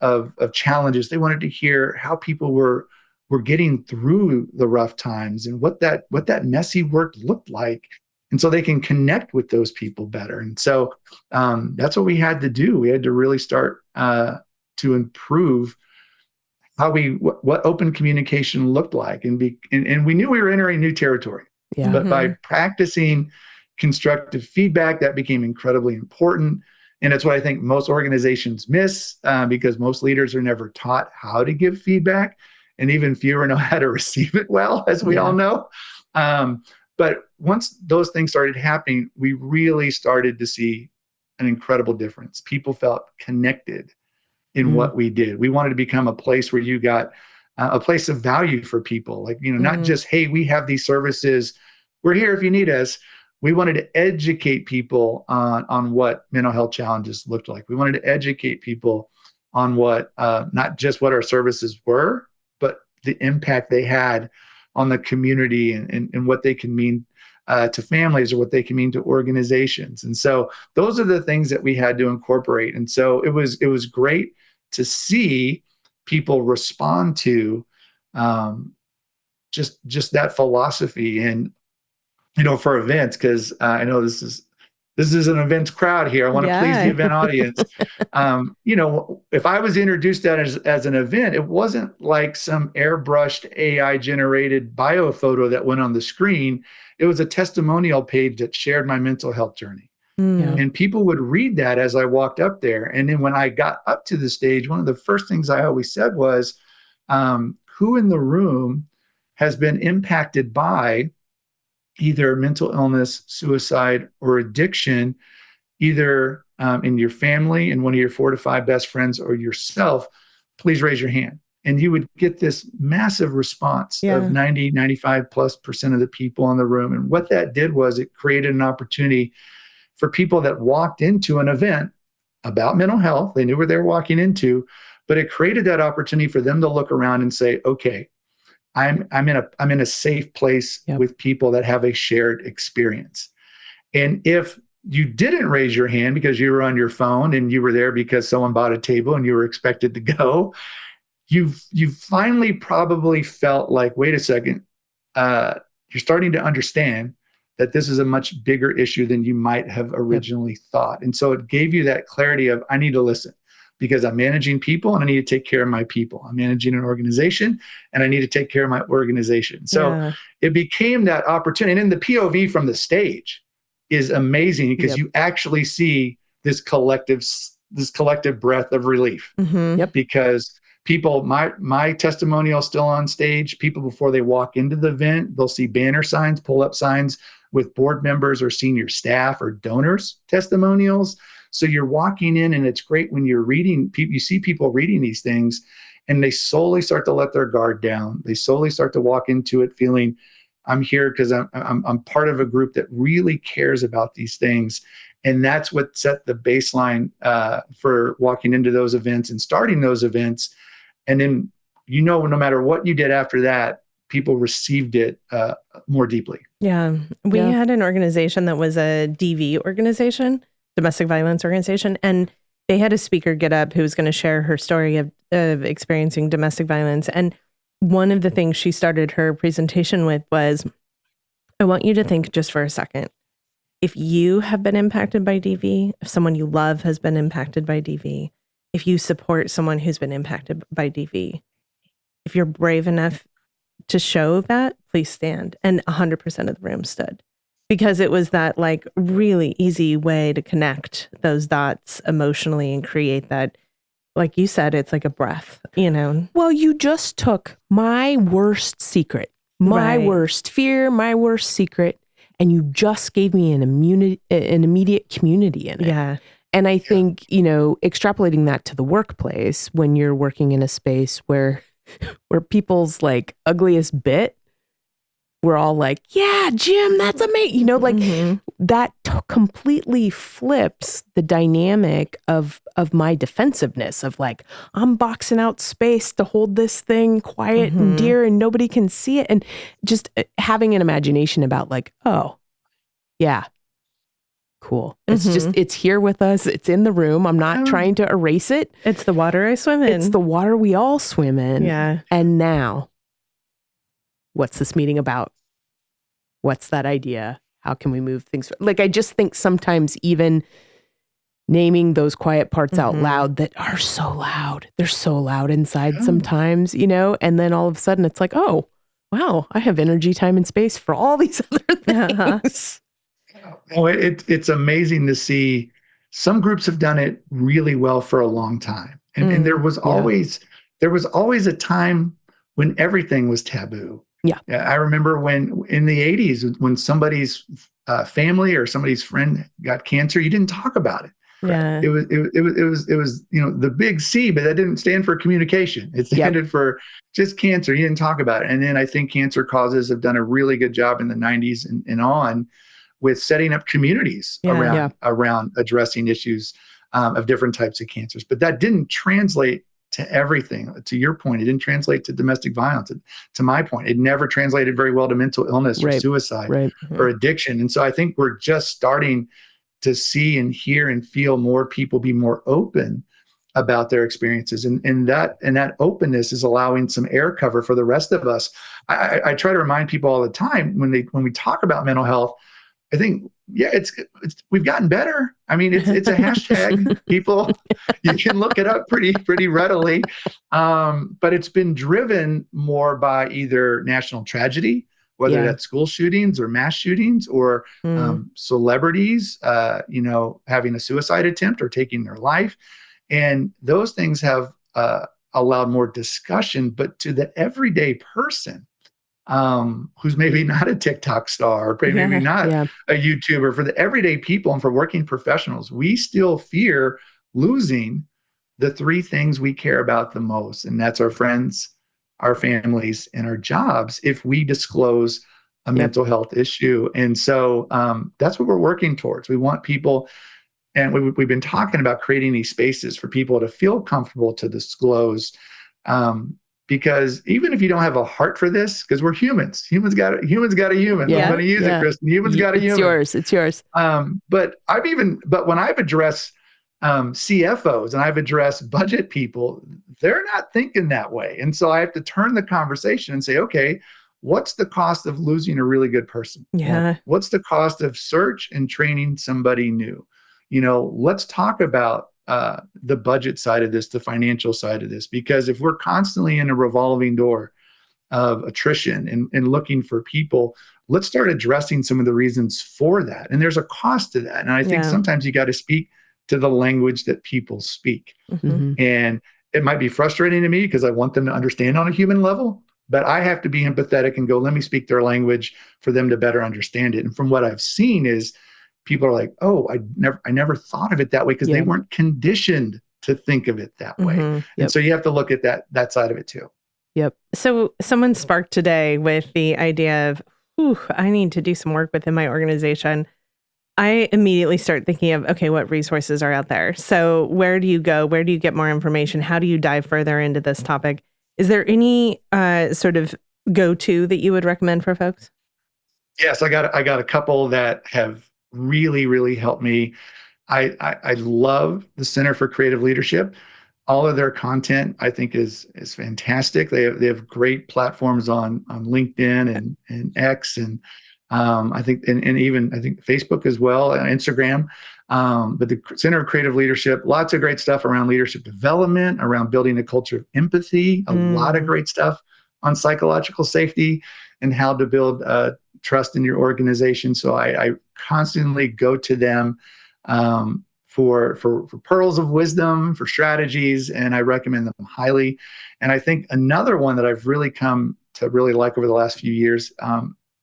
Speaker 3: challenges. They wanted to hear how people were getting through the rough times and what that messy work looked like. And so they can connect with those people better. And so that's what we had to do. We had to really start to improve what open communication looked like, and we knew we were entering new territory. But by practicing constructive feedback, that became incredibly important. And it's what I think most organizations miss, because most leaders are never taught how to give feedback, and even fewer know how to receive it well, as we all know. But once those things started happening, we really started to see an incredible difference. People felt connected in what we did. We wanted to become a place where you got a place of value for people. Like, not just, hey, we have these services, we're here if you need us. We wanted to educate people on what mental health challenges looked like. We wanted to educate people on what, not just what our services were, but the impact they had on the community, and what they can mean to families, or what they can mean to organizations. And so those are the things that we had to incorporate. And so it was great to see people respond to just that philosophy. And for events, because I know this is an events crowd here. I want to please the event audience. If I was introduced that as an event, it wasn't like some airbrushed AI generated bio photo that went on the screen. It was a testimonial page that shared my mental health journey. And people would read that as I walked up there. And then when I got up to the stage, one of the first things I always said was, who in the room has been impacted by either mental illness, suicide, or addiction, either in your family, and one of your 4 to 5 best friends, or yourself? Please raise your hand. And you would get this massive response of 90, 95+% of the people in the room. And what that did was it created an opportunity for people that walked into an event about mental health. They knew what they were walking into, but it created that opportunity for them to look around and say, okay, I'm in a safe place with people that have a shared experience. And if you didn't raise your hand because you were on your phone and you were there because someone bought a table and you were expected to go, you finally probably felt like, wait a second, you're starting to understand that this is a much bigger issue than you might have originally thought. And so it gave you that clarity of, I need to listen, because I'm managing people and I need to take care of my people. I'm managing an organization and I need to take care of my organization. So it became that opportunity. And then the POV from the stage is amazing, because you actually see this collective breath of relief. Because people, my testimonial still on stage. People, before they walk into the event, they'll see banner signs, pull-up signs with board members or senior staff or donors' testimonials. So you're walking in, and it's great when you're reading, you see people reading these things, and they slowly start to let their guard down. They slowly start to walk into it feeling, I'm here because I'm part of a group that really cares about these things. And that's what set the baseline for walking into those events and starting those events. And then, no matter what you did after that, people received it more deeply.
Speaker 2: Yeah. We had an organization that was a DV organization, domestic violence organization, and they had a speaker get up who was going to share her story of experiencing domestic violence. And one of the things she started her presentation with was, I want you to think just for a second, if you have been impacted by DV, if someone you love has been impacted by DV, if you support someone who's been impacted by DV, if you're brave enough to show that, please stand. And 100% of the room stood, because it was that like really easy way to connect those dots emotionally and create that, like you said, it's like a breath,
Speaker 4: Well, you just took my worst secret, my worst fear, my worst secret, and you just gave me an immediate community in it.
Speaker 2: Yeah.
Speaker 4: And I think, extrapolating that to the workplace, when you're working in a space where people's like ugliest bit, we're all like, yeah, Jim, that's amazing. That completely flips the dynamic of my defensive,ness of like, I'm boxing out space to hold this thing quiet and dear and nobody can see it. And just having an imagination about like, oh, yeah, cool. It's just, it's here with us. It's in the room. I'm not trying to erase it.
Speaker 2: It's the water I swim in.
Speaker 4: It's the water we all swim in.
Speaker 2: Yeah.
Speaker 4: And now, what's this meeting about? What's that idea? How can we move things? Like, I just think sometimes even naming those quiet parts out loud that are so loud, they're so loud inside sometimes, and then all of a sudden it's like, oh, wow, I have energy, time, and space for all these other things.
Speaker 3: Oh, it's amazing to see Some groups have done it really well for a long time. And there was always a time when everything was taboo.
Speaker 4: Yeah.
Speaker 3: I remember when in the 80s, when somebody's family or somebody's friend got cancer, you didn't talk about it.
Speaker 2: Yeah.
Speaker 3: It was the big C, but that didn't stand for communication. It standed for just cancer. You didn't talk about it. And then I think cancer causes have done a really good job in the 90s and on with setting up communities around addressing issues of different types of cancers. But that didn't translate to everything. To your point, it didn't translate to domestic violence. To my point, it never translated very well to mental illness or suicide or addiction. And so I think we're just starting to see and hear and feel more people be more open about their experiences. And that openness is allowing some air cover for the rest of us. I try to remind people all the time when we talk about mental health, I think, it's we've gotten better. I mean, it's a hashtag. People, you can look it up pretty readily. But it's been driven more by either national tragedy, whether that's school shootings or mass shootings or celebrities, having a suicide attempt or taking their life. And those things have allowed more discussion, but to the everyday person, who's maybe not a TikTok star, or maybe not a YouTuber, for the everyday people and for working professionals, we still fear losing the three things we care about the most. And that's our friends, our families, and our jobs if we disclose a mental health issue. And so that's what we're working towards. We want people, and we've been talking about creating these spaces for people to feel comfortable to disclose. Because even if you don't have a heart for this, because we're humans got a human. Yeah, I'm going to use it, Kristen. Humans got a human.
Speaker 4: It's yours.
Speaker 3: But when I've addressed CFOs and I've addressed budget people, they're not thinking that way. And so I have to turn the conversation and say, okay, what's the cost of losing a really good person?
Speaker 2: Yeah.
Speaker 3: What's the cost of search and training somebody new? Let's talk about the budget side of this, the financial side of this, because if we're constantly in a revolving door of attrition and looking for people, let's start addressing some of the reasons for that. And there's a cost to that. And I think sometimes you got to speak to the language that people speak. And it might be frustrating to me because I want them to understand on a human level, but I have to be empathetic and go, let me speak their language for them to better understand it. And from what I've seen is people are like, oh, I never thought of it that way because they weren't conditioned to think of it that way. And so you have to look at that side of it too.
Speaker 4: Yep.
Speaker 2: So someone sparked today with the idea of, I need to do some work within my organization. I immediately start thinking of, okay, what resources are out there? So where do you go? Where do you get more information? How do you dive further into this topic? Is there any sort of go-to that you would recommend for folks?
Speaker 3: Yes, I got a couple that have really, really helped me. I love the Center for Creative Leadership. All of their content, I think, is fantastic. They have great platforms on LinkedIn and X, and I think even Facebook as well, Instagram. But the Center of Creative Leadership, lots of great stuff around leadership development, around building a culture of empathy, a lot of great stuff on psychological safety and how to build trust in your organization. So I constantly go to them for pearls of wisdom, for strategies, and I recommend them highly. And I think another one that I've really come to really like over the last few years,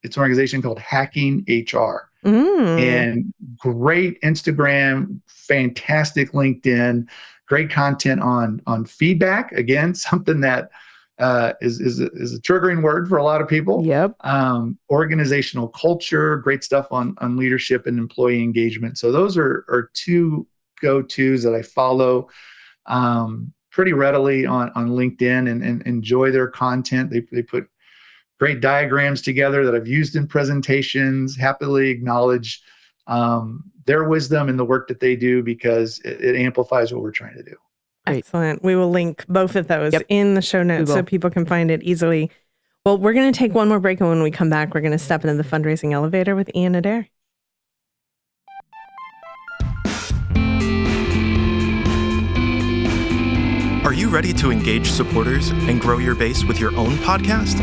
Speaker 3: it's an organization called Hacking HR. And great Instagram, fantastic LinkedIn, great content on feedback. Again, something that is a triggering word for a lot of people.
Speaker 4: Yep.
Speaker 3: Organizational culture, great stuff on leadership and employee engagement. So those are two go-tos that I follow pretty readily on LinkedIn and enjoy their content. They put great diagrams together that I've used in presentations, happily acknowledge their wisdom and the work that they do because it amplifies what we're trying to do.
Speaker 2: Great. Excellent. We will link both of those in the show notes so people can find it easily. Well, we're going to take one more break, and when we come back, we're going to step into the fundraising elevator with Ian Adair.
Speaker 1: Are you ready to engage supporters and grow your base with your own podcast?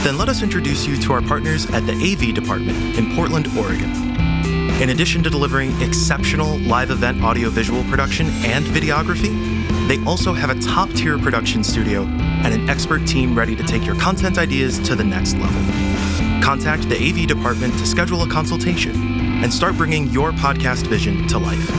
Speaker 1: Then let us introduce you to our partners at the AV department in Portland, Oregon. In addition to delivering exceptional live event audiovisual production and videography, they also have a top-tier production studio and an expert team ready to take your content ideas to the next level. Contact the AV department to schedule a consultation and start bringing your podcast vision to life.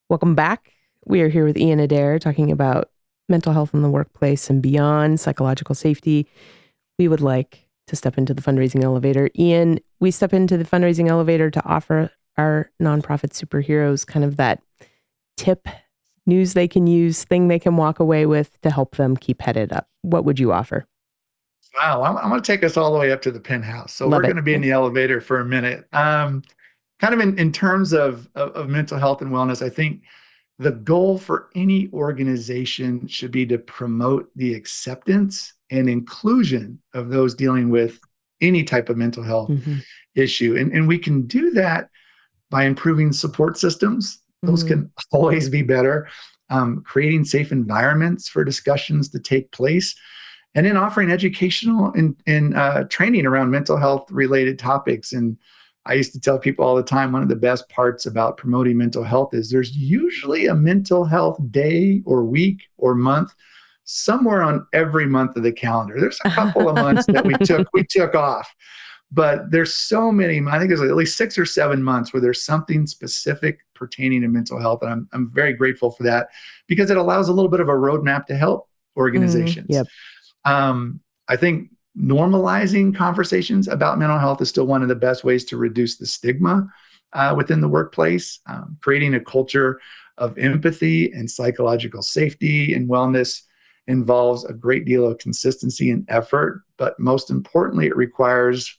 Speaker 4: Welcome back. We are here with Ian Adair talking about mental health in the workplace and beyond, psychological safety. We would like to step into the fundraising elevator. Ian, we step into the fundraising elevator to offer our nonprofit superheroes kind of that tip, news they can use, thing they can walk away with to help them keep headed up. What would you offer?
Speaker 3: Wow, I'm going to take us all the way up to the penthouse. So we're going to be in the elevator for a minute. Kind of in terms of mental health and wellness, I think the goal for any organization should be to promote the acceptance and inclusion of those dealing with any type of mental health issue. And we can do that by improving support systems. Those can always be better. Creating safe environments for discussions to take place, and then offering educational and training around mental health related topics. And I used to tell people all the time, one of the best parts about promoting mental health is there's usually a mental health day or week or month somewhere on every month of the calendar. There's a couple of months that we took off, but there's so many, I think there's at least 6 or 7 months where there's something specific pertaining to mental health. And I'm very grateful for that because it allows a little bit of a roadmap to help organizations. I think normalizing conversations about mental health is still one of the best ways to reduce the stigma within the workplace. Creating a culture of empathy and psychological safety and wellness involves a great deal of consistency and effort, but most importantly, it requires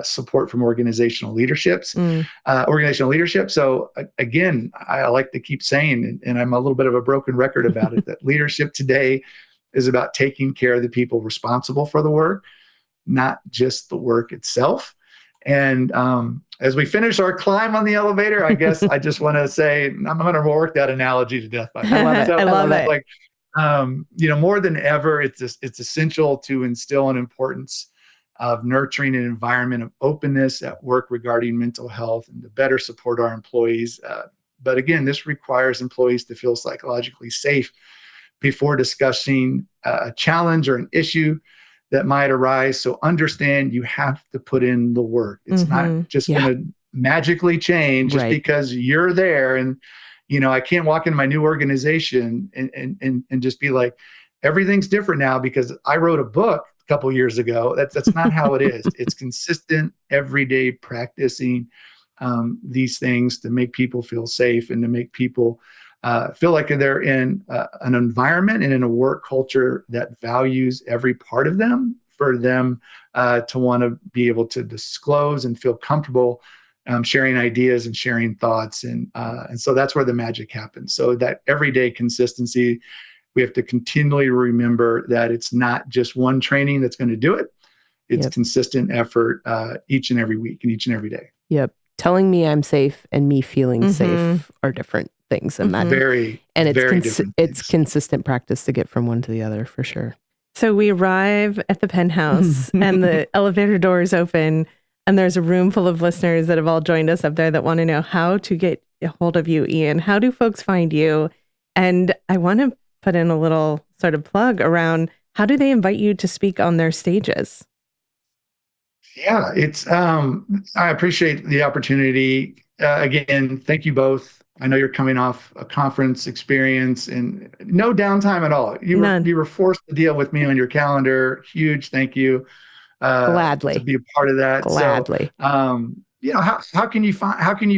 Speaker 3: support from organizational leadership. So again, I like to keep saying, and I'm a little bit of a broken record about it, that leadership today is about taking care of the people responsible for the work, not just the work itself. And as we finish our climb on the elevator, I guess I just want to say, I'm going to work that analogy to death.
Speaker 2: I love it.
Speaker 3: Like, more than ever, it's essential to instill an importance of nurturing an environment of openness at work regarding mental health and to better support our employees. But again, this requires employees to feel psychologically safe before discussing a challenge or an issue that might arise. So understand you have to put in the work. It's not just going to magically change just because you're there. And, I can't walk into my new organization and just be like, everything's different now because I wrote a book a couple of years ago. That's not how it is. It's consistent, everyday practicing these things to make people feel safe and to make people feel like they're in an environment and in a work culture that values every part of them, for them to want to be able to disclose and feel comfortable sharing ideas and sharing thoughts. And so that's where the magic happens. So that everyday consistency, we have to continually remember that it's not just one training that's going to do it. It's consistent effort each and every week and each and every day.
Speaker 4: Telling me I'm safe and me feeling safe are different things, and that it's consistent practice to get from one to the other, for sure.
Speaker 2: So we arrive at the penthouse and the elevator doors open, and there's a room full of listeners that have all joined us up there that want to know how to get a hold of you, Ian. How do folks find you? And I want to put in a little sort of plug around, how do they invite you to speak on their stages?
Speaker 3: Yeah, it's I appreciate the opportunity. Again, thank you both. I know you're coming off a conference experience and no downtime at all. You were forced to deal with me on your calendar. Huge thank you.
Speaker 4: Gladly
Speaker 3: to be a part of that.
Speaker 4: Gladly.
Speaker 3: So, how can you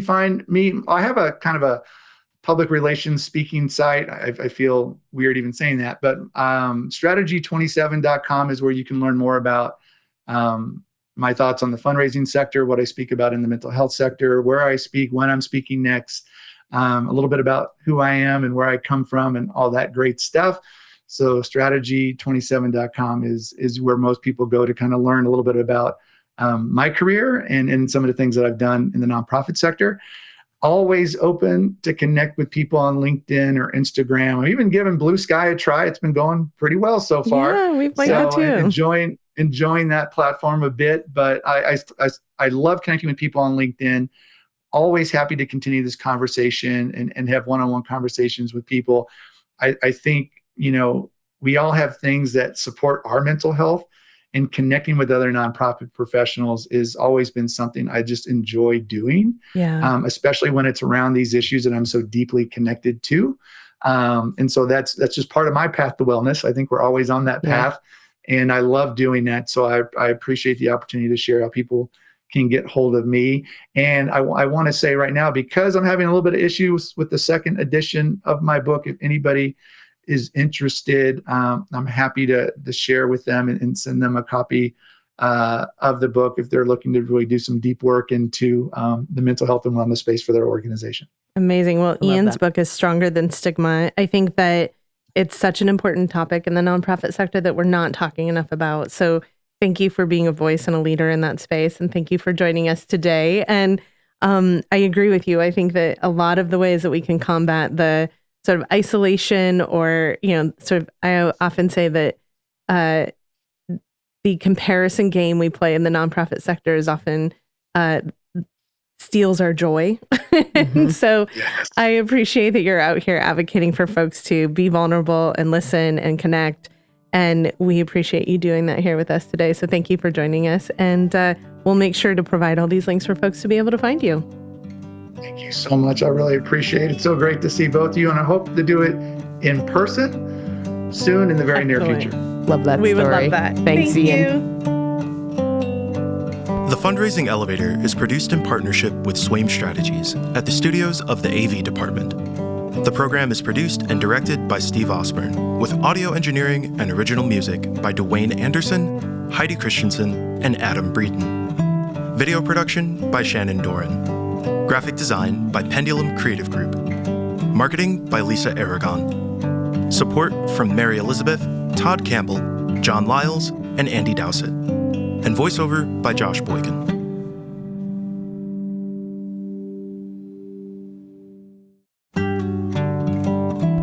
Speaker 3: find me? I have a kind of a public relations speaking site. I feel weird even saying that, but strategy27.com is where you can learn more about my thoughts on the fundraising sector, what I speak about in the mental health sector, where I speak, when I'm speaking next, a little bit about who I am and where I come from and all that great stuff. So strategy27.com is where most people go to kind of learn a little bit about my career and some of the things that I've done in the nonprofit sector. Always open to connect with people on LinkedIn or Instagram. I've even given Blue Sky a try. It's been going pretty well so far.
Speaker 2: Yeah, we've liked that too.
Speaker 3: enjoying that platform a bit, but I love connecting with people on LinkedIn. Always happy to continue this conversation and have one-on-one conversations with people. I think, we all have things that support our mental health, and connecting with other nonprofit professionals has always been something I just enjoy doing, especially when it's around these issues that I'm so deeply connected to. And so that's just part of my path to wellness. I think we're always on that path, and I love doing that. So I appreciate the opportunity to share how people can get hold of me. And I want to say right now, because I'm having a little bit of issues with the second edition of my book, if anybody is interested, I'm happy to share with them and send them a copy of the book if they're looking to really do some deep work into the mental health and wellness space for their organization.
Speaker 2: Amazing. Well, Ian's book is Stronger Than Stigma. I think that it's such an important topic in the nonprofit sector that we're not talking enough about. So thank you for being a voice and a leader in that space. And thank you for joining us today. And I agree with you. I think that a lot of the ways that we can combat the sort of isolation or, I often say that the comparison game we play in the nonprofit sector is often steals our joy. So I appreciate that you're out here advocating for folks to be vulnerable and listen and connect. And we appreciate you doing that here with us today. So thank you for joining us. And we'll make sure to provide all these links for folks to be able to find you.
Speaker 3: Thank you so much. I really appreciate it. It's so great to see both of you. And I hope to do it in person soon in the very near future.
Speaker 4: Love that story.
Speaker 2: We would love that.
Speaker 4: Thanks, Ian.
Speaker 1: The Fundraising Elevator is produced in partnership with Swaim Strategies at the studios of the AV Department. The program is produced and directed by Steve Osborne, with audio engineering and original music by Dwayne Anderson, Heidi Christensen, and Adam Breeden. Video production by Shannon Doran. Graphic design by Pendulum Creative Group. Marketing by Lisa Aragon. Support from Mary Elizabeth, Todd Campbell, John Lyles, and Andy Dowsett. And voiceover by Josh Boykin.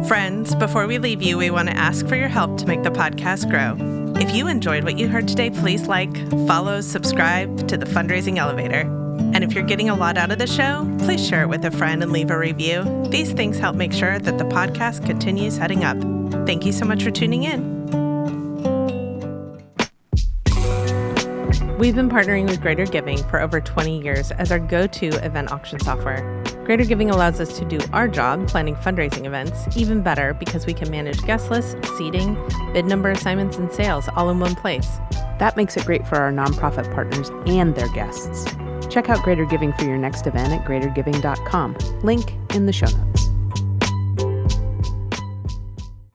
Speaker 2: Friends, before we leave you, we want to ask for your help to make the podcast grow. If you enjoyed what you heard today, please follow, subscribe to the Fundraising Elevator. And if you're getting a lot out of the show, please share it with a friend and leave a review. These things help make sure that the podcast continues heading up. Thank you so much for tuning in. We've been partnering with Greater Giving for over 20 years as our go-to event auction software. Greater Giving allows us to do our job planning fundraising events even better because we can manage guest lists, seating, bid number assignments, and sales all in one place.
Speaker 4: That makes it great for our nonprofit partners and their guests. Check out Greater Giving for your next event at greatergiving.com. Link in the show notes.